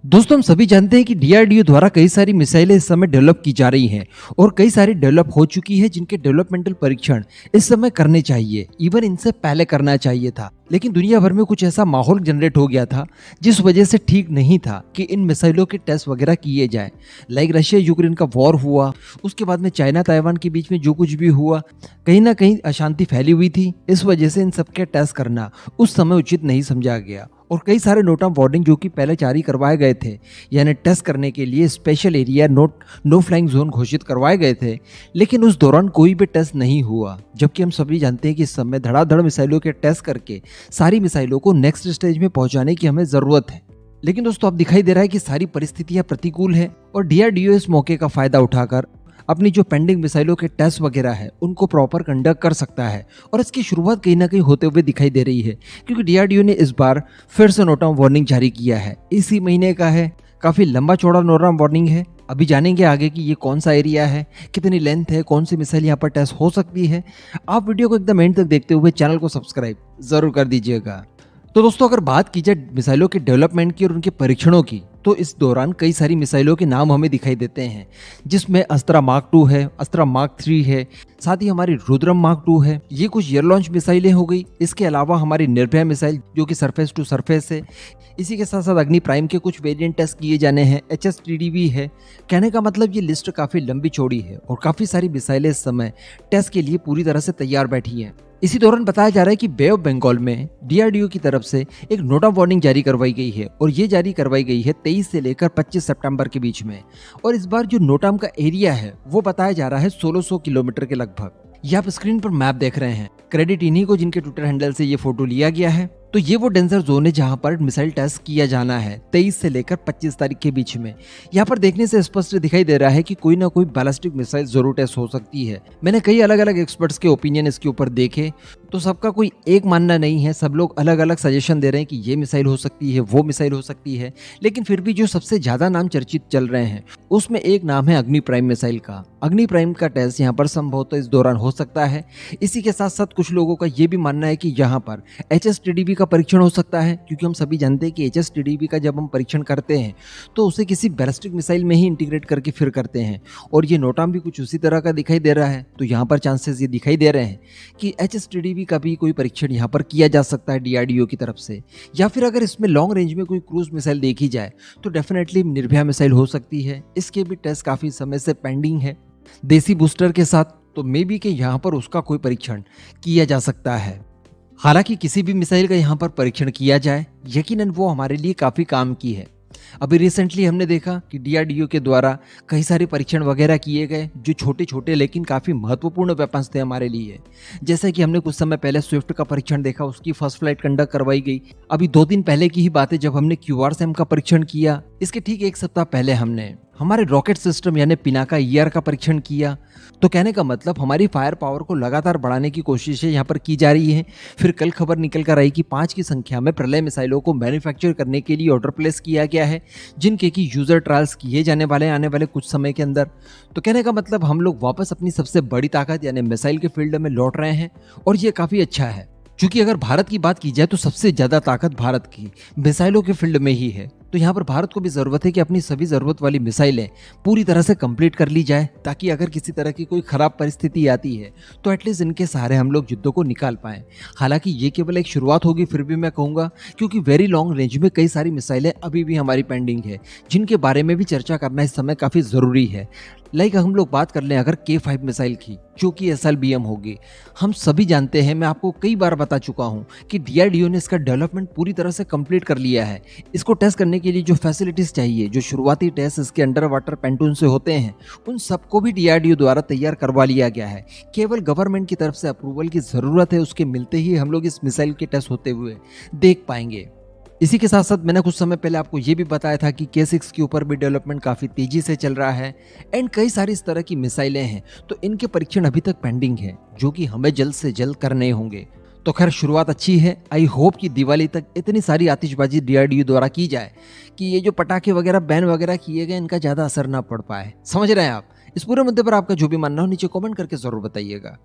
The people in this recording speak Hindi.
दोस्तों हम सभी जानते हैं कि डीआरडीओ द्वारा कई सारी मिसाइलें इस समय डेवलप की जा रही हैं और कई सारी डेवलप हो चुकी है जिनके डेवलपमेंटल परीक्षण इस समय करने चाहिए, इवन इनसे पहले करना चाहिए था। लेकिन दुनिया भर में कुछ ऐसा माहौल जनरेट हो गया था जिस वजह से ठीक नहीं था कि इन मिसाइलों के टेस्ट वगैरह किए जाए। लाइक रशिया यूक्रेन का वॉर हुआ, उसके बाद में चाइना ताइवान के बीच में जो कुछ भी हुआ, कहीं ना कहीं अशांति फैली हुई थी। इस वजह से इन सबके टेस्ट करना उस समय उचित नहीं समझा गया और कई सारे नोट ऑफ वार्निंग जो कि पहले जारी करवाए गए थे, यानी टेस्ट करने के लिए special area no flying zone घोषित करवाए गए थे, लेकिन उस दौरान कोई भी टेस्ट नहीं हुआ। जबकि हम सभी जानते हैं कि इस समय धड़ाधड़ मिसाइलों के टेस्ट करके सारी मिसाइलों को नेक्स्ट स्टेज में पहुंचाने की हमें जरूरत है। लेकिन दोस्तों अब दिखाई दे रहा है कि सारी परिस्थितियां प्रतिकूल है और डीआरडीओ इस मौके का फायदा उठाकर अपनी जो पेंडिंग मिसाइलों के टेस्ट वगैरह है उनको प्रॉपर कंडक्ट कर सकता है और इसकी शुरुआत कहीं ना कहीं होते हुए दिखाई दे रही है, क्योंकि डीआरडीओ ने इस बार फिर से नोट ऑफ वार्निंग जारी किया है। इसी महीने का है, काफी लंबा चौड़ा नोट ऑफ वार्निंग है। अभी जानेंगे आगे कि ये कौन सा एरिया है, कितनी लेंथ है, कौन सी मिसाइल यहाँ पर टेस्ट हो सकती है। आप वीडियो को एकदम एंड तक देखते हुए चैनल को सब्सक्राइब जरूर कर दीजिएगा। तो दोस्तों अगर बात की जाए मिसाइलों के डेवलपमेंट की और उनके परीक्षणों की, तो इस दौरान कई सारी मिसाइलों के नाम हमें दिखाई देते हैं, जिसमें अस्त्रा मार्क 2 है, अस्त्रा मार्क 3 है, साथ ही हमारी रुद्रम मार्क 2 है। ये कुछ एयर लॉन्च मिसाइलें हो गई। इसके अलावा हमारी निर्भया मिसाइल जो कि सरफेस टू सरफेस है। इसी के साथ साथ अग्नि प्राइम के कुछ वेरिएंट टेस्ट किए जाने हैं, HSTDV है। कहने का मतलब ये लिस्ट काफी लंबी चौड़ी है और काफी सारी मिसाइलें इस समय टेस्ट के लिए पूरी तरह से तैयार बैठी हैं। इसी दौरान बताया जा रहा है कि बे ऑफ बंगाल में डीआरडीओ की तरफ से एक नोट ऑफ वार्निंग जारी करवाई गई है और ये जारी करवाई गई है 23 से लेकर 25 सितंबर के बीच में। और इस बार जो नोटाम का एरिया है वो बताया जा रहा है 1600 किलोमीटर के लगभग। ये आप स्क्रीन पर मैप देख रहे हैं। क्रेडिट इन्हीं को जिनके ट्विटर हैंडल से ये फोटो लिया गया है। तो ये वो डेंजर जोन है जहां पर मिसाइल टेस्ट किया जाना है 23 से लेकर 25 तारीख के बीच में। यहाँ पर देखने से स्पष्ट दिखाई दे रहा है कि कोई ना कोई बैलिस्टिक मिसाइल जरूर टेस्ट हो सकती है। मैंने कई अलग अलग एक्सपर्ट्स के ओपिनियन इसके ऊपर देखे, तो सबका कोई एक मानना नहीं है। सब लोग अलग अलग सजेशन दे रहे हैं कि ये मिसाइल हो सकती है, वो मिसाइल हो सकती है। लेकिन फिर भी जो सबसे ज्यादा नाम चर्चित चल रहे हैं उसमें एक नाम है अग्नि प्राइम मिसाइल का। अग्नि प्राइम का टेस्ट यहाँ पर संभवतः इस दौरान हो सकता है। इसी के साथ साथ कुछ लोगों का ये भी मानना है कि यहाँ पर HSTDV का परीक्षण हो सकता है, क्योंकि हम सभी जानते हैं कि HSTDV का जब हम परीक्षण करते हैं तो उसे किसी बैलिस्टिक मिसाइल में ही इंटीग्रेट करके फिर करते हैं और ये नोटाम भी कुछ उसी तरह का दिखाई दे रहा है। तो यहाँ पर चांसेस ये दिखाई दे रहे हैं कि HSTDV का भी कोई परीक्षण यहाँ पर किया जा सकता है डीआरडीओ की तरफ से। या फिर अगर इसमें लॉन्ग रेंज में कोई क्रूज मिसाइल देखी जाए तो डेफिनेटली निर्भया मिसाइल हो सकती है। इसके भी टेस्ट काफी समय से पेंडिंग है देसी बूस्टर के साथ, तो मे बी के यहाँ पर उसका कोई परीक्षण किया जा सकता है। हालांकि किसी भी मिसाइल का यहाँ पर परीक्षण किया जाए, यकीनन वो हमारे लिए काफी काम की है। अभी रिसेंटली हमने देखा कि डीआरडीओ के द्वारा कई सारे परीक्षण वगैरह किए गए जो छोटे छोटे लेकिन काफी महत्वपूर्ण वेपन्स थे हमारे लिए। जैसे कि हमने कुछ समय पहले स्विफ्ट का परीक्षण देखा, उसकी फर्स्ट फ्लाइट कंडक्ट करवाई गई। अभी 2 दिन पहले की ही बात है जब हमने QRSAM का परीक्षण किया। इसके ठीक 1 सप्ताह पहले हमने हमारे रॉकेट सिस्टम यानी पिनाका ER का परीक्षण किया। तो कहने का मतलब हमारी फायर पावर को लगातार बढ़ाने की कोशिशें यहाँ पर की जा रही हैं। फिर कल खबर निकल कर आई कि 5 की संख्या में प्रलय मिसाइलों को मैन्युफैक्चर करने के लिए ऑर्डर प्लेस किया गया है, जिनके की यूजर ट्रायल्स किए जाने वाले आने वाले कुछ समय के अंदर। तो कहने का मतलब हम लोग वापस अपनी सबसे बड़ी ताकत यानी मिसाइल के फील्ड में लौट रहे हैं और ये काफी अच्छा है, क्योंकि अगर भारत की बात की जाए तो सबसे ज्यादा ताकत भारत की मिसाइलों के फील्ड में ही है। तो यहाँ पर भारत को भी जरूरत है कि अपनी सभी जरूरत वाली मिसाइलें पूरी तरह से कंप्लीट कर ली जाए, ताकि अगर किसी तरह की कोई खराब परिस्थिति आती है तो एटलीस्ट इनके सहारे हम लोग युद्धों को निकाल पाएं। हालांकि ये केवल एक शुरुआत होगी, फिर भी मैं कहूँगा, क्योंकि वेरी लॉन्ग रेंज में कई सारी मिसाइलें अभी भी हमारी पेंडिंग है, जिनके बारे में भी चर्चा करना इस समय काफ़ी ज़रूरी है। लाइक हम लोग बात कर लें अगर K5 मिसाइल की, जो कि SLBM होगी। हम सभी जानते हैं, मैं आपको कई बार बता चुका हूं कि डीआरडीओ ने इसका डेवलपमेंट पूरी तरह से कंप्लीट कर लिया है। इसको टेस्ट करने के लिए जो फैसिलिटीज चाहिए, जो शुरुआती टेस्ट इसके अंडर वाटर पेंटून से होते हैं, उन सबको भी डीआरडीओ द्वारा तैयार करवा लिया गया है। केवल गवर्नमेंट की तरफ से अप्रूवल की जरूरत है, उसके मिलते ही हम लोग इस मिसाइल के टेस्ट होते हुए देख पाएंगे। इसी के साथ साथ मैंने कुछ समय पहले आपको ये भी बताया था कि K6 के ऊपर भी डेवलपमेंट काफ़ी तेजी से चल रहा है एंड कई सारी इस तरह की मिसाइलें हैं, तो इनके परीक्षण अभी तक पेंडिंग है, जो कि हमें जल्द से जल्द करने होंगे। तो खैर शुरुआत अच्छी है। आई होप कि दिवाली तक इतनी सारी आतिशबाजी डीआरडीओ द्वारा की जाए कि ये जो पटाखे वगैरह बैन वगैरह किए गए इनका ज़्यादा असर ना पड़ पाए। समझ रहे हैं आप? इस पूरे मुद्दे पर आपका जो भी मानना हो नीचे कमेंट करके ज़रूर बताइएगा।